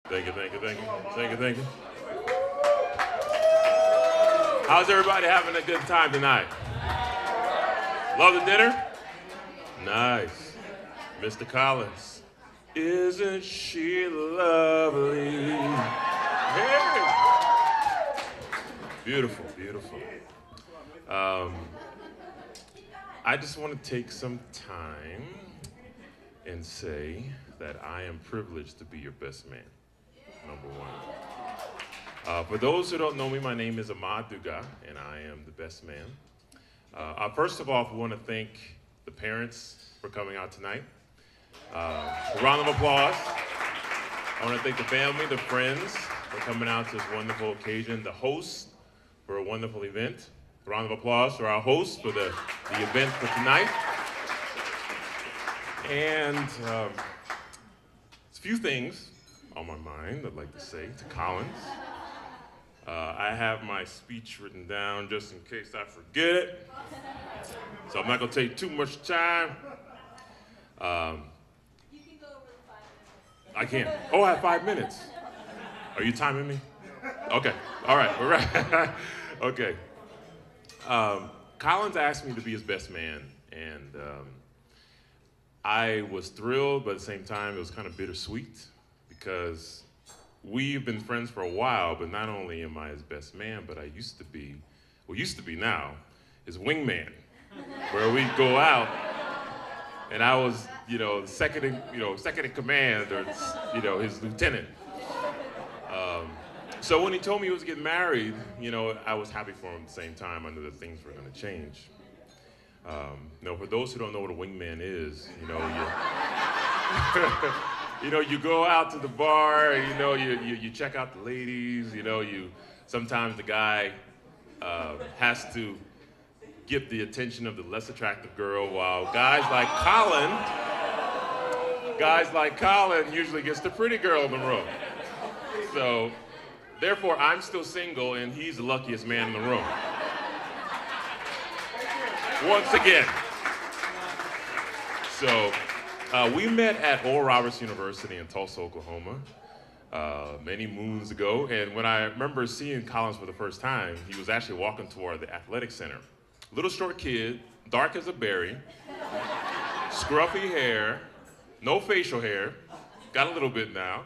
Thank you, thank you, thank you. Thank you, thank you. How's everybody having a good time tonight? Love the dinner? Nice. Mr. Collins. Isn't she lovely? Hey. Beautiful, beautiful. Um, I just want to take some time and say that I am privileged to be your best man, number one. For those who don't know me, my name is Ahmad Duga, and I am the best man. First of all, I want to thank the parents for coming out tonight. A round of applause. I want to thank the family, the friends for coming out to this wonderful occasion, the hosts for a wonderful event. A round of applause for our hosts for the event for tonight. And a few things on my mind I'd like to say to Collins. I have my speech written down just in case I forget it. So I'm not going to take too much time. You can go over the 5 minutes. I can. Oh, I have 5 minutes. Are you timing me? Okay. All right. We're right. Okay. Collins asked me to be his best man, and I was thrilled, but at the same time, it was kind of bittersweet because we've been friends for a while, but not only am I his best man, but I used to be now, his wingman, where we go out, and I was, second in command, or, his lieutenant. So when he told me he was getting married, I was happy for him at the same time. I knew that things were going to change. For those who don't know what a wingman is, you go out to the bar, you check out the ladies, sometimes the guy has to get the attention of the less attractive girl, while guys like Collin usually gets the pretty girl in the room. So, therefore, I'm still single, and he's the luckiest man in the room. Once again. So, we met at Oral Roberts University in Tulsa, Oklahoma, many moons ago. And when I remember seeing Collins for the first time, he was actually walking toward the athletic center. Little short kid, dark as a berry, scruffy hair, no facial hair, got a little bit now.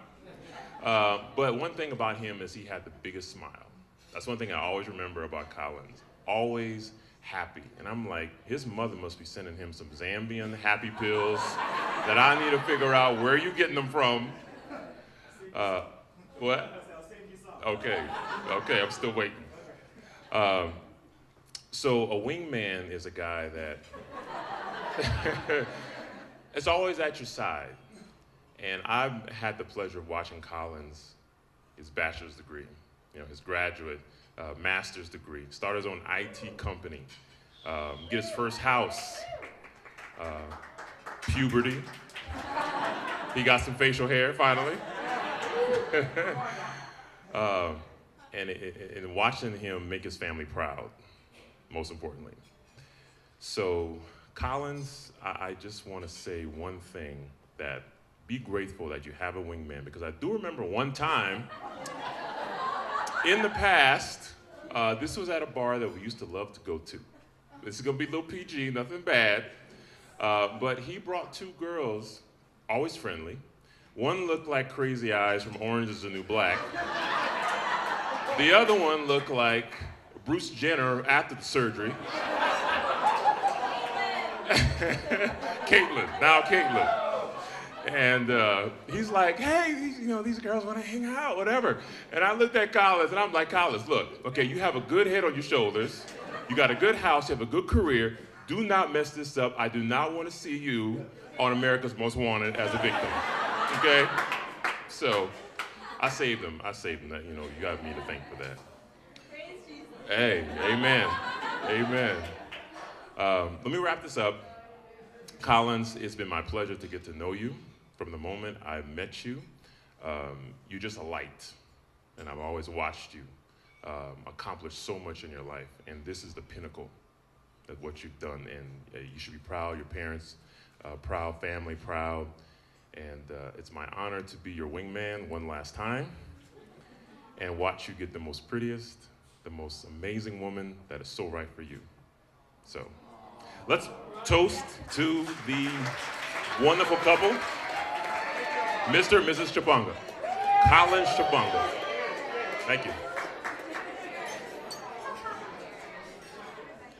But one thing about him is he had the biggest smile. That's one thing I always remember about Collins. Always happy. And I'm like, his mother must be sending him some Zambian happy pills that I need to figure out where you getting them from. What? Okay, I'm still waiting. So a wingman is a guy that is always at your side. And I've had the pleasure of watching Collins, his bachelor's degree, his graduate, master's degree, start his own IT company, get his first house, puberty. He got some facial hair, finally. And watching him make his family proud, most importantly. So, Collins, I just want to say one thing, that be grateful that you have a wingman, because I do remember one time in the past, this was at a bar that we used to love to go to. This is gonna be a little PG, nothing bad, but he brought 2 girls, always friendly. One looked like Crazy Eyes from Orange is the New Black. The other one looked like Bruce Jenner after the surgery. Caitlin. And he's like, hey, these girls want to hang out, whatever. And I looked at Collins, and I'm like, Collins, look, okay, you have a good head on your shoulders. You got a good house. You have a good career. Do not mess this up. I do not want to see you on America's Most Wanted as a victim, okay? So I saved him. That, you got me to thank for that. Praise Jesus. Hey, amen. Let me wrap this up. Collins, it's been my pleasure to get to know you. From the moment I met you, you're just a light, and I've always watched you accomplish so much in your life, and this is the pinnacle of what you've done, and you should be proud, your parents proud, family proud, And it's my honor to be your wingman one last time and watch you get the most prettiest, the most amazing woman that is so right for you. So let's toast to the wonderful couple, Mr. and Mrs. Chabanga. Collin Chabanga. Thank you.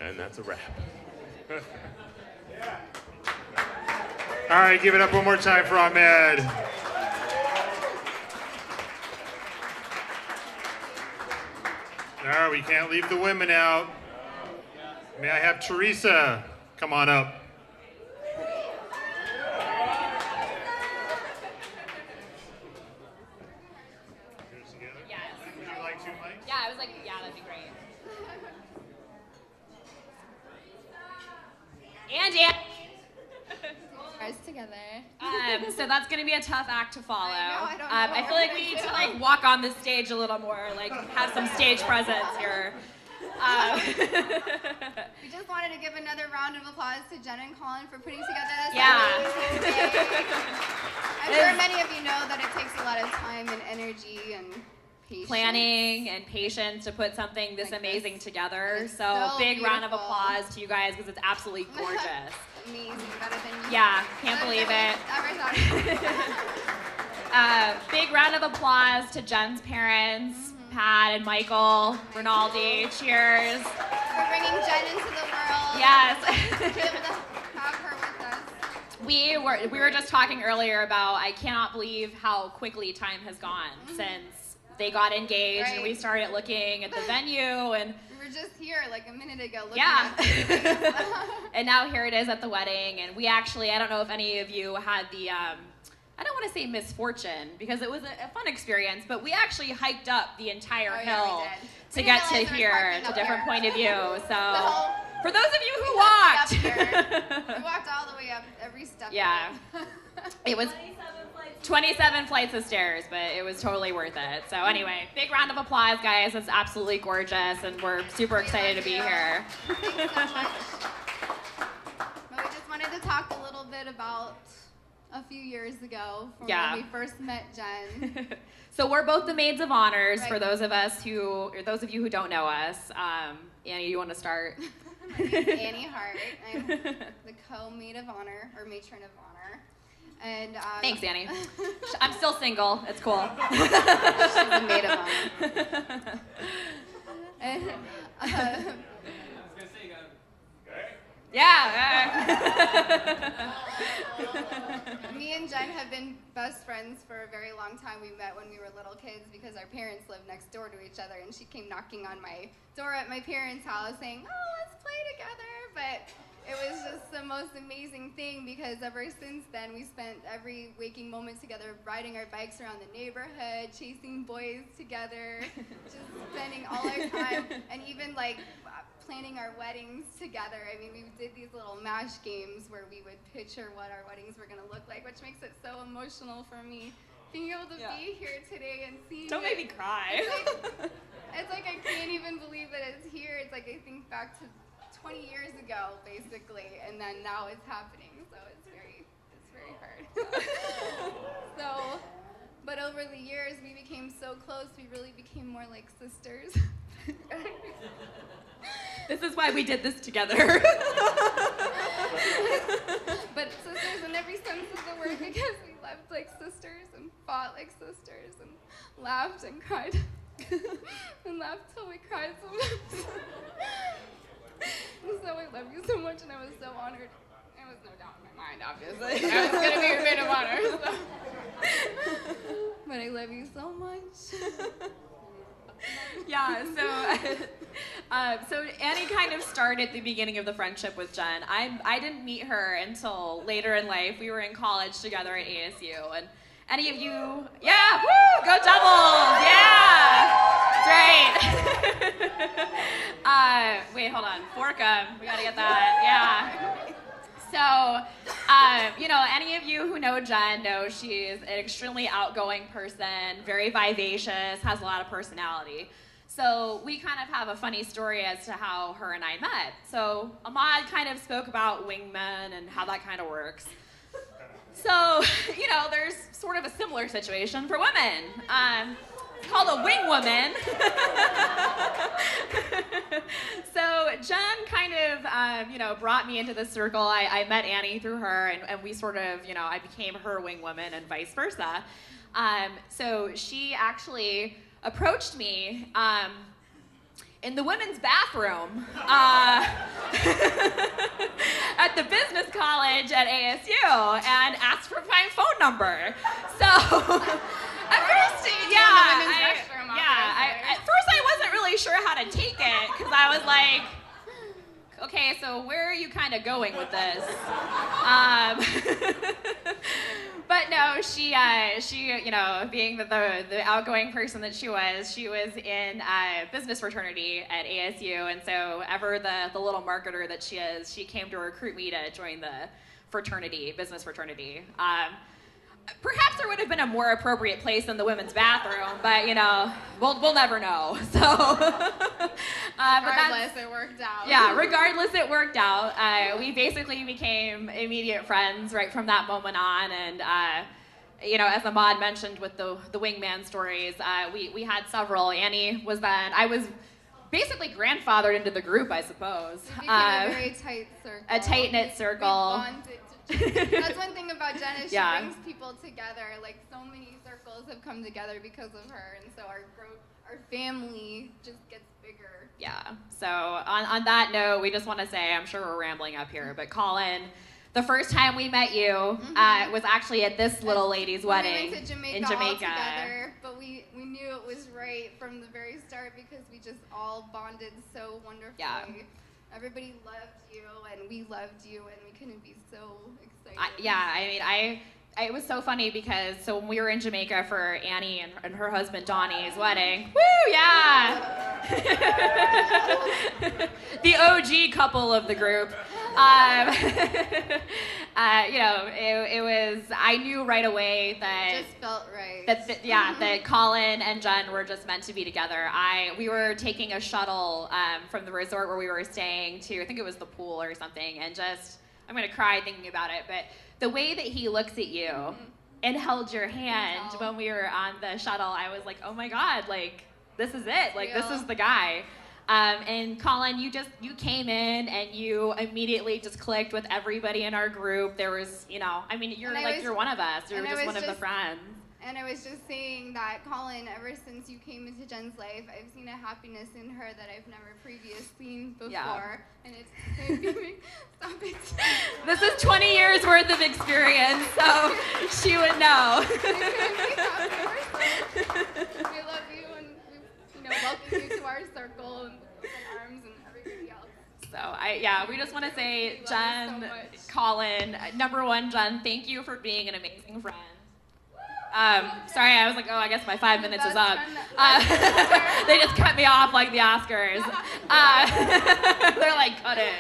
And that's a wrap. All right, give it up one more time for Ahmed. No, we can't leave the women out. May I have Teresa come on up? Yes. Would you like 2 mics? Yeah, I was like, yeah, that'd be great. And Ours together. so that's gonna be a tough act to follow. I don't know I what feel we're like we gonna need to do. like walk on the stage a little more, like have some stage presence here. We just wanted to give another round of applause to Jen and Collin for putting together this Yeah. amazing day. I'm sure many of you know that it takes a lot of time and energy and patience. Planning and patience to put something this Like amazing this. together. It's So so big round of beautiful. applause to you guys because it's absolutely gorgeous. Amazing, better than you. Yeah, can't better believe than it. we ever thought. Big round of applause to Jen's parents, Pat and Michael, Rinaldi. Cheers. For bringing Jen into the world. Yes. To be able to have her with us. We were just talking earlier about I cannot believe how quickly time has gone since they got engaged and we Right. started looking at the venue and We were just here like a minute ago looking yeah. at this. And now here it is at the wedding and we actually, I don't know if any of you had the I don't want to say misfortune because it was a fun experience, but we actually hiked up the entire Oh, hill yeah, we did. to We get didn't to realize there was here, parking to up different here. point of view. So whole- for those of you who We walked, We walked all the way up every step. Yeah. It was 27 flights of stairs, but it was totally worth it. So anyway, big round of applause, guys. It's absolutely gorgeous, and we're super excited to be here. Thanks so much. But we just wanted to talk a little bit about a few years ago from Yeah. when we first met Jen. So we're both the maids of honors for Right. those of those of you who don't know us. Annie, you want to start? My name's Annie Hart. I'm the co-maid of honor, or matron of honor. And Thanks, Annie. I'm still single. It's cool. she's the maid of honor. And, Yeah. me and Jen have been best friends for a very long time. We met when we were little kids because our parents lived next door to each other, and she came knocking on my door at my parents' house saying, "Oh, let's play together." But it was just the most amazing thing because ever since then, we spent every waking moment together, riding our bikes around the neighborhood, chasing boys together, just spending all our time, and even like planning our weddings together. I mean, we did these little mash games where we would picture what our weddings were going to look like, which makes it so emotional for me. Being able to be here today and seeing Don't make me cry. it's like I can't even believe that it's here. It's like I think back to 20 years ago, basically, and then now it's happening. So it's very hard. So, but over the years, we became so close. We really became more like sisters. This is why we did this together. But sisters in every sense of the word because we loved like sisters and fought like sisters and laughed and cried and laughed till we cried sometimes. And so I love you so much and I was so honored. There was no doubt in my mind, obviously. I was going to be your maid of honor. So. But I love you so much. Yeah, so Annie kind of started the beginning of the friendship with Jen. I didn't meet her until later in life. We were in college together at ASU, and any of you, yeah, woo, go Devils, yeah, great. Wait, hold on, Forkum, we gotta get that, yeah. So, any of you who know Jen know she's an extremely outgoing person, very vivacious, has a lot of personality. So we kind of have a funny story as to how her and I met. So Ahmad kind of spoke about wingmen and how that kind of works. So, there's sort of a similar situation for women. It's called a wing woman. So Jen kind of, brought me into this circle. I met Annie through her, and we sort of, I became her wing woman and vice versa. So she actually approached me in the women's bathroom at the business college at ASU and asked for my phone number. So at first, at first I wasn't really sure how to take it because I was like, okay, so where are you kind of going with this? But no, she, being the outgoing person that she was in business fraternity at ASU, and so ever the little marketer that she is, she came to recruit me to join the business fraternity. Perhaps there would have been a more appropriate place than the women's bathroom, but we'll never know. So, regardless, it worked out. Yeah, regardless, it worked out. We basically became immediate friends right from that moment on, and as Ahmad mentioned with the wingman stories, we had several. Annie was then. I was basically grandfathered into the group, I suppose. It became a very tight circle. A tight-knit circle. That's one thing about Jen is she Yeah. brings people together. Like so many circles have come together because of her, and so our family just gets bigger. Yeah. So on that note, we just want to say, I'm sure we're rambling up here, but Collin, the first time we met you was actually at this little lady's wedding We went to Jamaica in Jamaica. all together, but we knew it was right from the very start because we just all bonded so wonderfully. Yeah. Everybody loved you, and we loved you, and we couldn't be so excited. It was so funny because when we were in Jamaica for Annie and her husband Donnie's wedding, woo, yeah! The OG couple of the group. It was, I knew right away that It just felt right. that Collin and Jen were just meant to be together. We were taking a shuttle from the resort where we were staying to, I think it was the pool or something, and just, I'm gonna cry thinking about it, but the way that he looks at you and held your hand when we were on the shuttle, I was like, oh my God, like, this is it, like, this is the guy. And Collin, you came in and you immediately just clicked with everybody in our group. There was, you're one of us. You're just one of the friends. And I was just saying that, Collin, ever since you came into Jen's life, I've seen a happiness in her that I've never previously seen before. Yeah. And it's stop it. This is 20 years worth of experience, so she would know. We love you, and we welcome you to our circle and open arms and everybody else. So we just want to say, Jen, so much. Collin, number one, Jen, thank you for being an amazing friend. Sorry, I was like, I guess my 5 minutes is up. They just cut me off like the Oscars. They're like, cut it.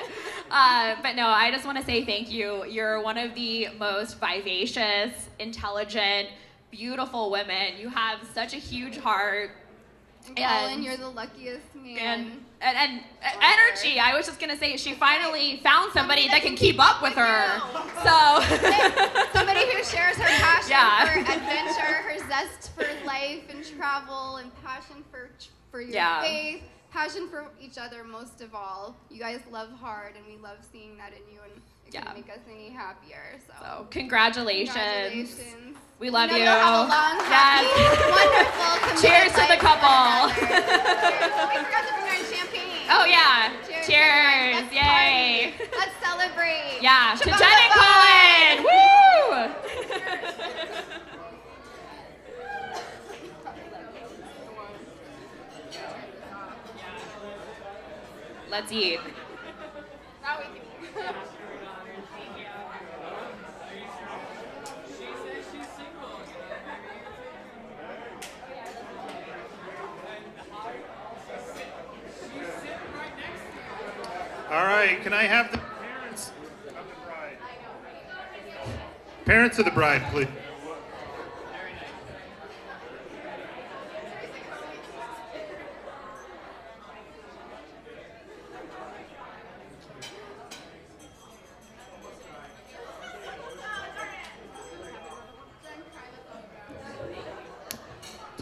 But no, I just want to say thank you. You're one of the most vivacious, intelligent, beautiful women. You have such a huge heart. And Collin, you're the luckiest man. And energy. I was just gonna say she finally found somebody that can keep up with her. So somebody who shares her passion Yeah. for adventure, her zest for life and travel, and passion for your faith, passion for each other most of all. You guys love hard, and we love seeing that in you, and it couldn't make us any happier. So congratulations. We love you. You'll have a long, happy, wonderful, committed Cheers to the life couple. together. Cheers. We forgot to bring our champagne. Oh yeah. Cheers. Let's Yay. party. Let's celebrate. Yeah. To Shabbat Jen and Shabbat. Collin. Woo! Let's eat. Now we can. All right, can I have the parents of the bride? Parents of the bride, please.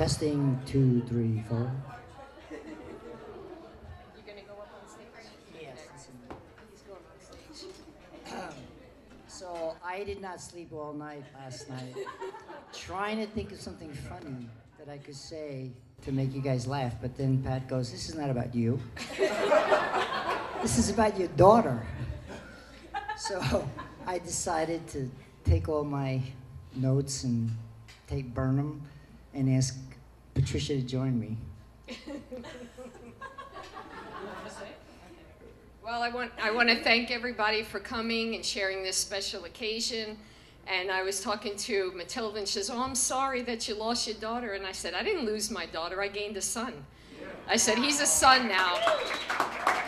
Testing 2, 3, 4. You gonna go up on stage? Yes. He's going on stage. So I did not sleep all night last night, trying to think of something funny that I could say to make you guys laugh. But then Pat goes, "This is not about you. This is about your daughter." So I decided to take all my notes and burn them, and ask Patricia to join me. Well, I want to thank everybody for coming and sharing this special occasion. And I was talking to Matilda, and she says, "Oh, I'm sorry that you lost your daughter." And I said, "I didn't lose my daughter. I gained a son." I said, "He's a son now."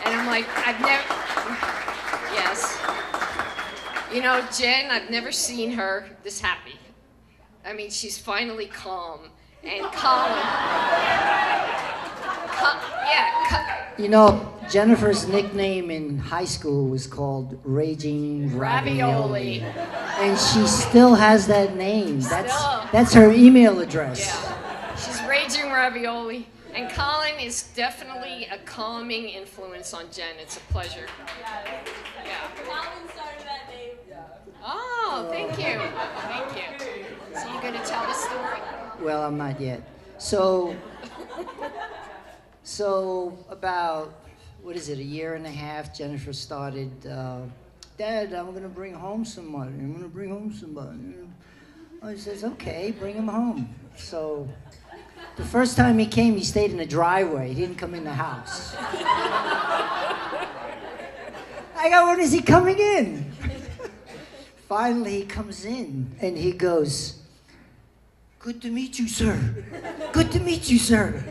And I'm like, I've never, yes. You know, Jen, I've never seen her this happy. I mean, she's finally calm. And Collin, You know, Jennifer's nickname in high school was called Raging Ravioli. And she still has that name. Still. That's her email address. Yeah, she's Raging Ravioli. And Collin is definitely a calming influence on Jen. It's a pleasure. Yeah. Collin started that name. Oh, thank you. Thank you. So you're going to tell the story? Well, I'm not yet. So about, what is it, a year and a half, Jennifer started, "Dad, I'm going to bring home somebody. I'm going to bring home somebody." I says, "Okay, bring him home." So the first time he came, he stayed in the driveway. He didn't come in the house. I go, "When is he coming in?" Finally, he comes in, and he goes, "Good to meet you, sir. Good to meet you, sir."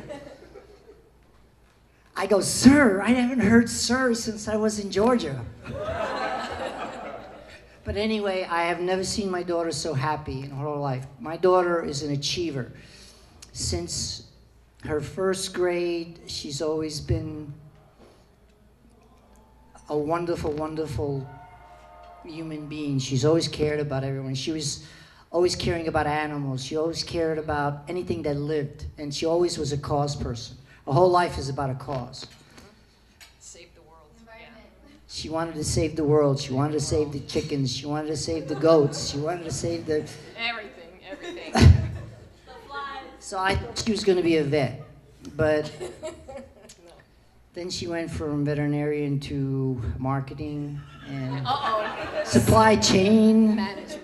I go, "Sir? I haven't heard sir since I was in Georgia." But anyway, I have never seen my daughter so happy in her whole life. My daughter is an achiever. Since her first grade, she's always been a wonderful, wonderful human being. She's always cared about everyone. She was always caring about animals. She always cared about anything that lived. And she always was a cause person. Her whole life is about a cause. Save the world. She wanted to save the world. She wanted to save the chickens. She wanted to save the goats. She wanted to save the... Everything. So I thought she was going to be a vet. But then she went from veterinarian to marketing and supply chain. Management.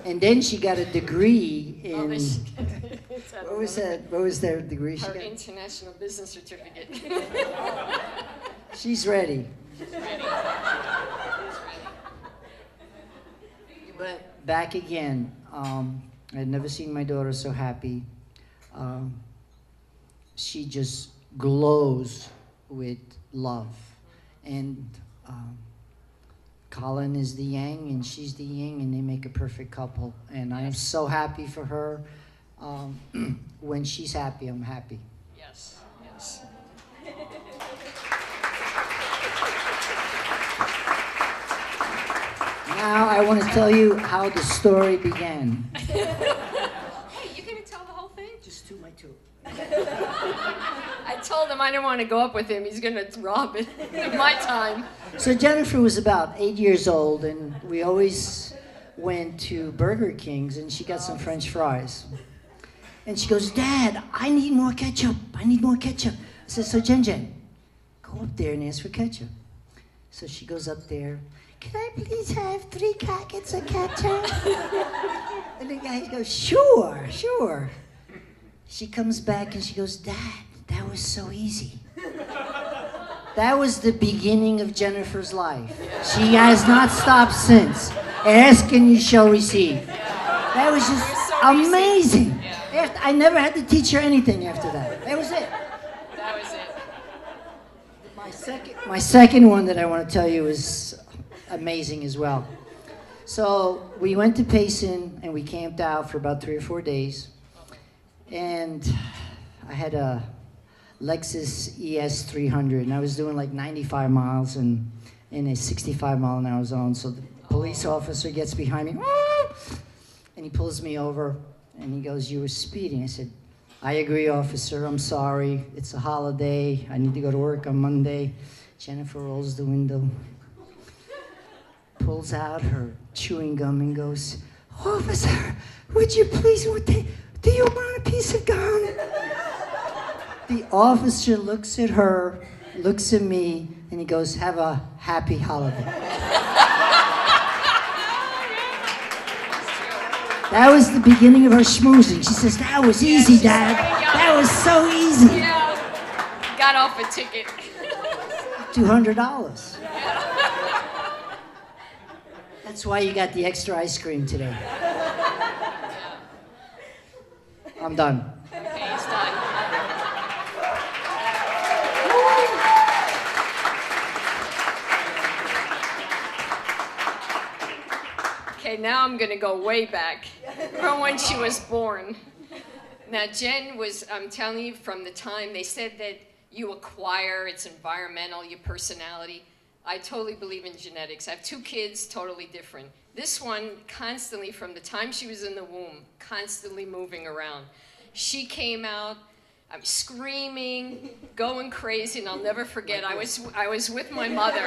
And then she got a degree in... What was that? What was their degree she Her got? international business certificate. She's ready. But back again, I'd never seen my daughter so happy. She just glows with love. And Collin is the yang and she's the yin, and they make a perfect couple. And I am so happy for her. When she's happy, I'm happy. Yes. Now I want to tell you how the story began. Hey, you gonna tell the whole thing? Just to my two. I told him I didn't want to go up with him. He's gonna rob it of my time. So Jennifer was about 8 years old, and we always went to Burger King's, and she got some French fries. And she goes, "Dad, I need more ketchup. I need more ketchup." I said, "So Jen, go up there and ask for ketchup." So she goes up there. "Can I please have 3 packets of ketchup?" And the guy goes, Sure. She comes back and she goes, "Dad, that was so easy." That was the beginning of Jennifer's life. She has not stopped since. Ask and you shall receive. That was just amazing. I never had to teach her anything after that. That was it. That was it. My second one that I want to tell you is amazing as well. So we went to Payson and we camped out for about 3 or 4 days. And I had a Lexus ES 300 and I was doing like 95 miles in a 65-mile-an-hour zone. So the police officer gets behind me and he pulls me over and he goes, "You were speeding." I said, I agree, officer. I'm sorry. It's a holiday. I need to go to work on Monday. Jennifer rolls the window, pulls out her chewing gum and goes, "Officer, would you please, do you want a piece of gum?" The officer looks at her, looks at me, and he goes, "Have a happy holiday." That was the beginning of her schmoozing. She says, "That was easy, Dad. That was so easy." Yeah. Got off a ticket. $200. That's why you got the extra ice cream today. I'm done. Okay, it's done. Okay, now I'm gonna go way back from when she was born. Now, Jen was, I'm telling you, from the time they said that you acquire, it's environmental, your personality. I totally believe in genetics. I have 2 kids, totally different. This one, constantly, from the time she was in the womb, constantly moving around. She came out, I'm screaming, going crazy, and I'll never forget, I was with my mother.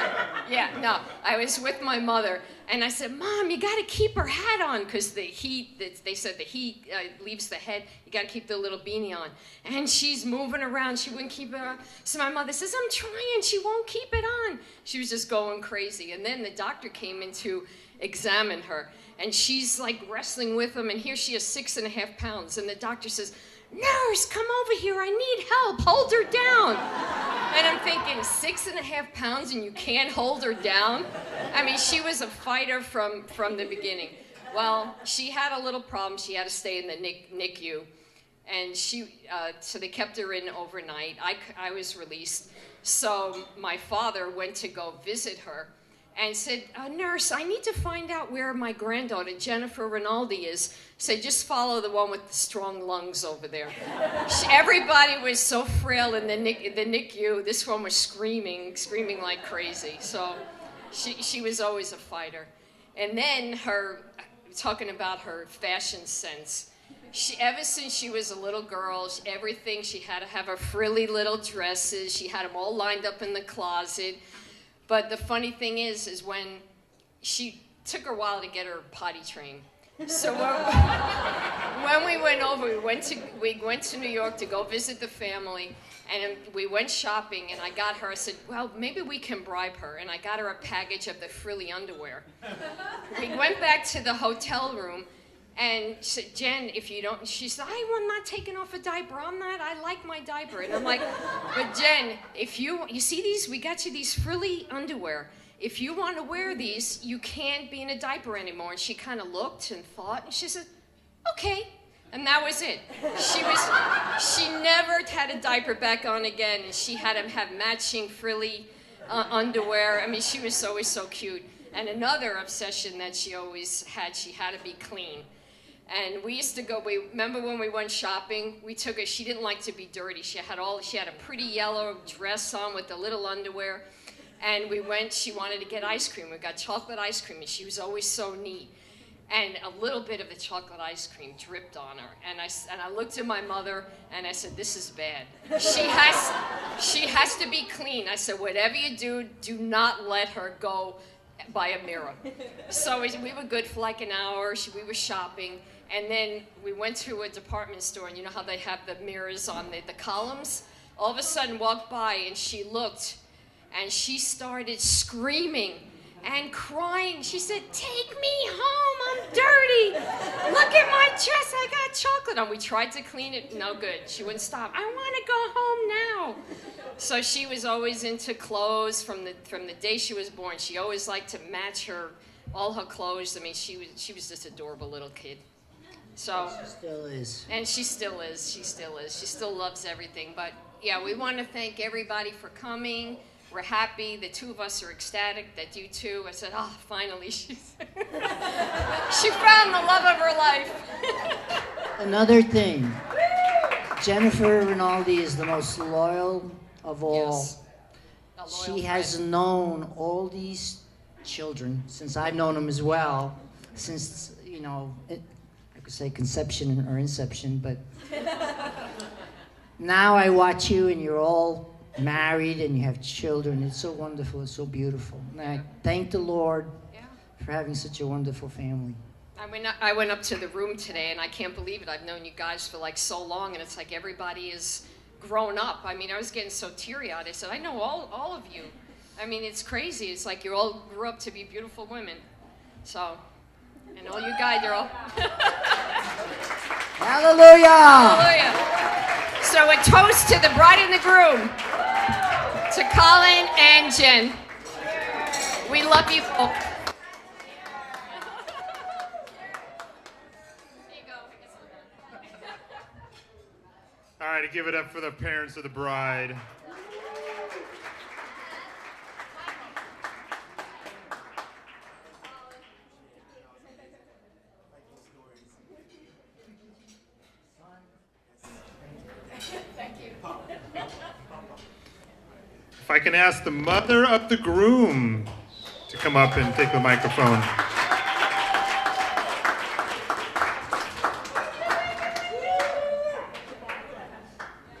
Yeah, no, I was with my mother, and I said, "Mom, you gotta keep her hat on," because the heat, they said the heat leaves the head, you gotta keep the little beanie on. And she's moving around, she wouldn't keep it on. So my mother says, "I'm trying, she won't keep it on." She was just going crazy. And then the doctor came in to examine her, and she's like wrestling with him, and here she is 6.5 pounds, and the doctor says, "Nurse, come over here, I need help, hold her down." And I'm thinking, 6.5 pounds and you can't hold her down? I mean, she was a fighter from the beginning. Well, she had a little problem, she had to stay in the NICU, and so they kept her in overnight. I was released, so my father went to go visit her, and said, "Nurse, I need to find out where my granddaughter, Jennifer Rinaldi, is." Said, "Just follow the one with the strong lungs over there." Everybody was so frail in the NICU. This one was screaming like crazy. So she was always a fighter. And then talking about her fashion sense, ever since she was a little girl, everything, she had to have her frilly little dresses. She had them all lined up in the closet. But the funny thing is when she took her a while to get her potty trained. So when we went over, we went to New York to go visit the family, and we went shopping, and I said, "Well, maybe we can bribe her," and I got her a package of the frilly underwear. We went back to the hotel room, and she said, "Jen, if you don't," she said, "I'm not taking off a diaper. I like my diaper." And I'm like, "But Jen, if you see these, we got you these frilly underwear. If you want to wear these, you can't be in a diaper anymore." And she kind of looked and thought, and she said, "Okay." And that was it. She never had a diaper back on again, and she had to have matching frilly underwear. I mean, she was always so cute. And another obsession that she always had, she had to be clean. And we used to go, remember when we went shopping, we took her, she didn't like to be dirty. She had a pretty yellow dress on with the little underwear. And she wanted to get ice cream. We got chocolate ice cream, and she was always so neat. And a little bit of the chocolate ice cream dripped on her. And I looked at my mother, and I said, "This is bad. She has to be clean." I said, "Whatever you do, do not let her go by a mirror." So we were good for like an hour. We were shopping. And then we went to a department store, and you know how they have the mirrors on the columns? All of a sudden walked by, and she looked, and she started screaming and crying. She said, "Take me home, I'm dirty. Look at my dress, I got chocolate." And we tried to clean it, no good. She wouldn't stop. "I want to go home now." So she was always into clothes from the day she was born. She always liked to match all her clothes. I mean, she was just an adorable little kid. So She still is. And she still is. She still loves everything. But yeah, we want to thank everybody for coming. We're happy. The two of us are ecstatic that you too. I said, "Oh, finally, she found the love of her life." Another thing, Jennifer Rinaldi is the most loyal of all. Yes. A loyal She has friend. known all these children since I've known them as well, since, I could say conception or inception, but now I watch you and you're all married and you have children. It's so wonderful. It's so beautiful. And I thank the Lord for having such a wonderful family. I went up to the room today, and I can't believe it. I've known you guys for like so long, and it's like everybody is grown up. I mean, I was getting so teary-eyed. I said, I know all of you. I mean, it's crazy. It's like you all grew up to be beautiful women. So, and all you guys, you're all... Hallelujah! Hallelujah. So a toast to the bride and the groom, to Collin and Jen. We love you. Oh. All right, give it up for the parents of the bride. If I can ask the mother of the groom to come up and take the microphone.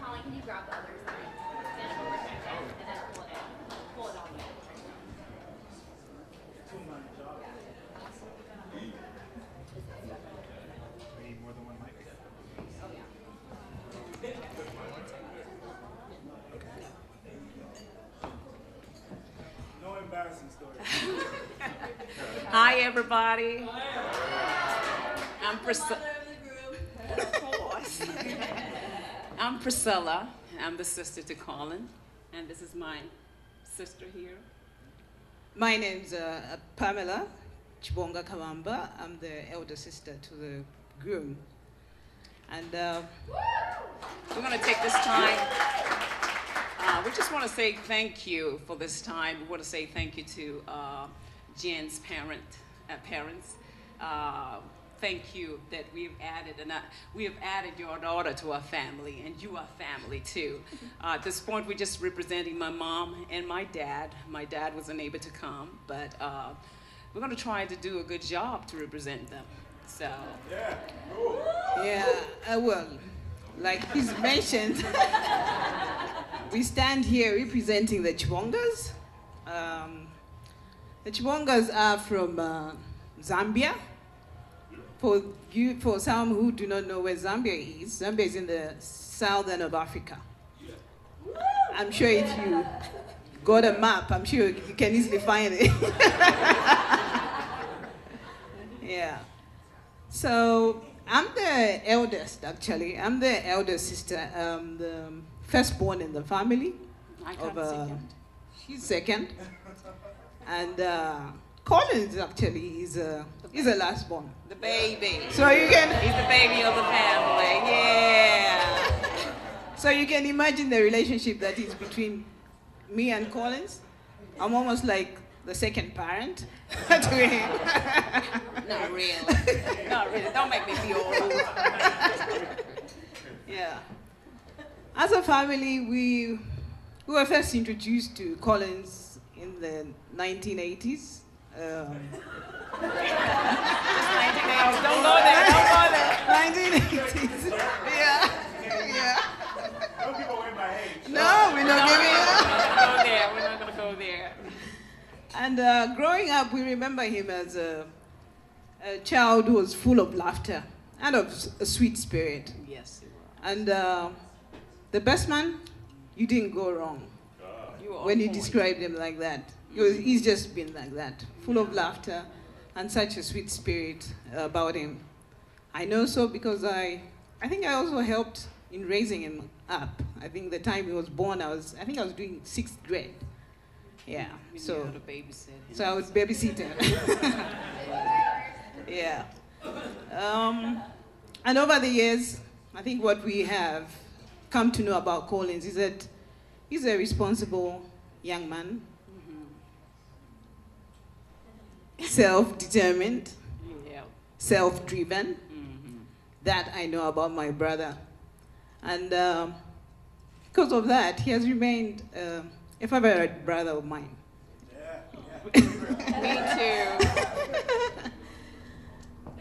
Collin, can you grab the other side? Stand up over there, and then pull it on the other side. We need more than one mic. No embarrassing story. Hi, everybody. I'm Priscilla. Of course. I'm Priscilla. I'm the sister to Collin, and this is my sister here. My name's Pamela Chibonga Kawamba. I'm the elder sister to the groom. And We're going to take this time. We just want to say thank you for this time. We want to say thank you to Jen's parents. Thank you that we have added your daughter to our family, and you are family too. At this point, we're just representing my mom and my dad. My dad wasn't able to come, but we're going to try to do a good job to represent them. So. Yeah. Cool. yeah, well, like he's mentioned, we stand here representing the Chibongas. The Chibongas are from Zambia. For some who do not know where Zambia is in the southern of Africa. I'm sure if you got a map, I'm sure you can easily find it. Yeah. So I'm the eldest, actually. I'm the eldest sister, the firstborn in the family. I got second. She's second. And Collins actually is a last born. The baby. So you can. He's the baby of the family. Yeah. So you can imagine the relationship that is between me and Collins. I'm almost like the second parent to him. Not really. Not really. Don't make me feel old. Yeah. As a family, we were first introduced to Collins in the 1980s. Don't go there. Don't go there. 1980s. Yeah. Yeah. Don't give away my age. No, we're not giving up. We're not going to go there. And growing up, we remember him as a child who was full of laughter and of a sweet spirit. Yes, you And the best man, you didn't go wrong when you described him like that. He's just been like that, full of laughter and such a sweet spirit about him. I know so because I think I also helped in raising him up. I think the time he was born, I was doing 6th grade. Yeah, so to babysit him. I would babysit him. Yeah. And over the years, I think what we have come to know about Collins is that he's a responsible young man, self-determined, self-driven. That I know about my brother. And because of that, he has remained a favorite brother of mine. Me too.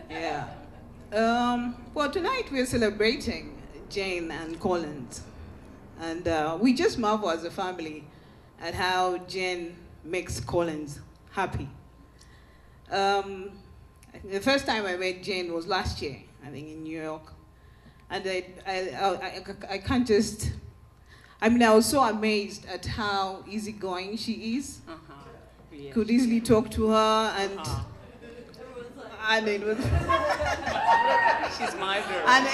Yeah. Well, tonight we're celebrating Jane and Collins. And we just marvel as a family at how Jen makes Collins happy. The first time I met Jane was last year, I think in New York. And I can't just, I mean, I was so amazed at how easygoing she is. Yeah. Could easily talk to her, and it was, She's my girl. and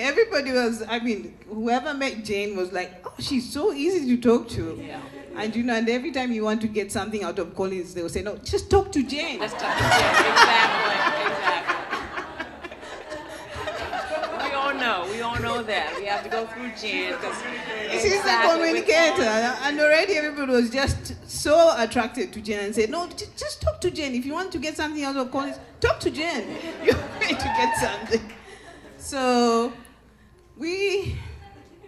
everybody was, I mean, whoever met Jane was like, oh, she's so easy to talk to. Yeah. And and every time you want to get something out of Collins, they will say, no, just talk to Jane. Let's talk to Jen. Exactly. We all know that. We have to go through Jen because She's the communicator, and already everybody was just so attracted to Jen and said, no, just talk to Jen. If you want to get something out of Collins, talk to Jen. You're going to get something. So we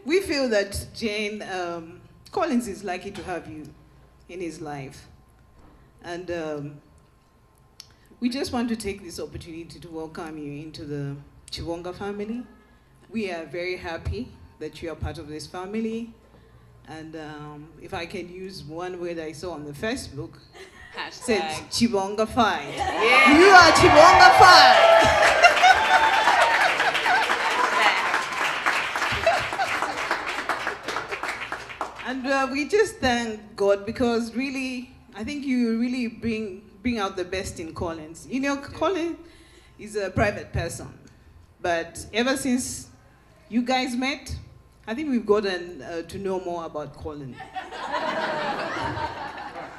feel that Jane, Collins is lucky to have you in his life. And we just want to take this opportunity to welcome you into the Chibonga family. We are very happy that you are part of this family. And if I can use one word I saw on the Facebook, said Chibonga-fied. Yeah. You are Chibonga-fied. And we just thank God because really, I think you really bring out the best in Collins. You know, Collins is a private person. But ever since you guys met, I think we've gotten to know more about Collin.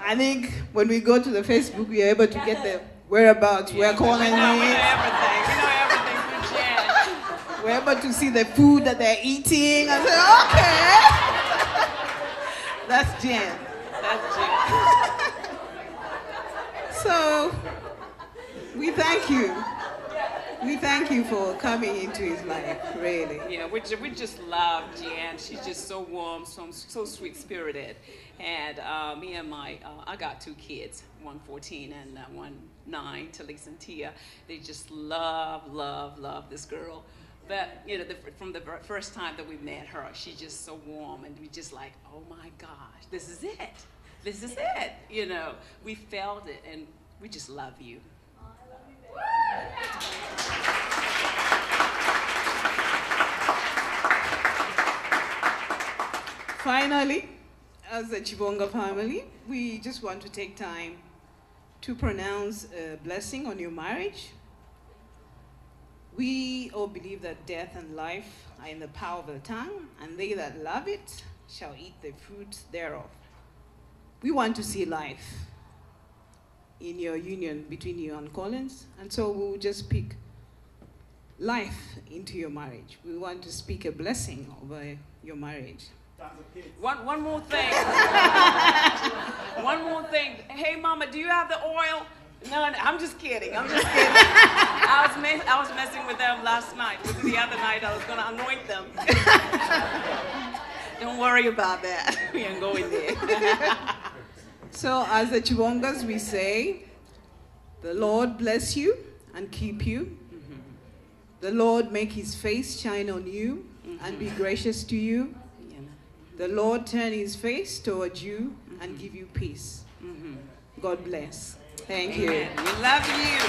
I think when we go to the Facebook, we are able to get the whereabouts, where Collin is. We know everything. We know everything through Jen. We're able to see the food that they're eating. I say, okay. That's Jen. That's Jen. So, we thank you. We thank you for coming into his life, really. Yeah, we just love Jan. She's just so warm, so sweet-spirited. And me and I got 2 kids, one 14 and one 9, Talise and Tia. They just love this girl. But, you know, from the first time that we met her, she's just so warm, and we just like, oh my gosh, this is it. This is it. You know, we felt it, and we just love you. Finally, as a Chibonga family, we just want to take time to pronounce a blessing on your marriage. We all believe that death and life are in the power of the tongue, and they that love it shall eat the fruit thereof. We want to see life in your union between you and Collins, and so we will just speak life into your marriage. We want to speak a blessing over your marriage. One more thing. One more thing. Hey, Mama, do you have the oil? No, I'm just kidding. I was messing with them last night. The other night I was going to anoint them. Don't worry about that. We ain't going there. So as the Chibongas, we say, the Lord bless you and keep you. Mm-hmm. The Lord make his face shine on you and be gracious to you. Yeah. The Lord turn his face towards you and give you peace. Mm-hmm. God bless. Thank you. We love you.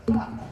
Thank you.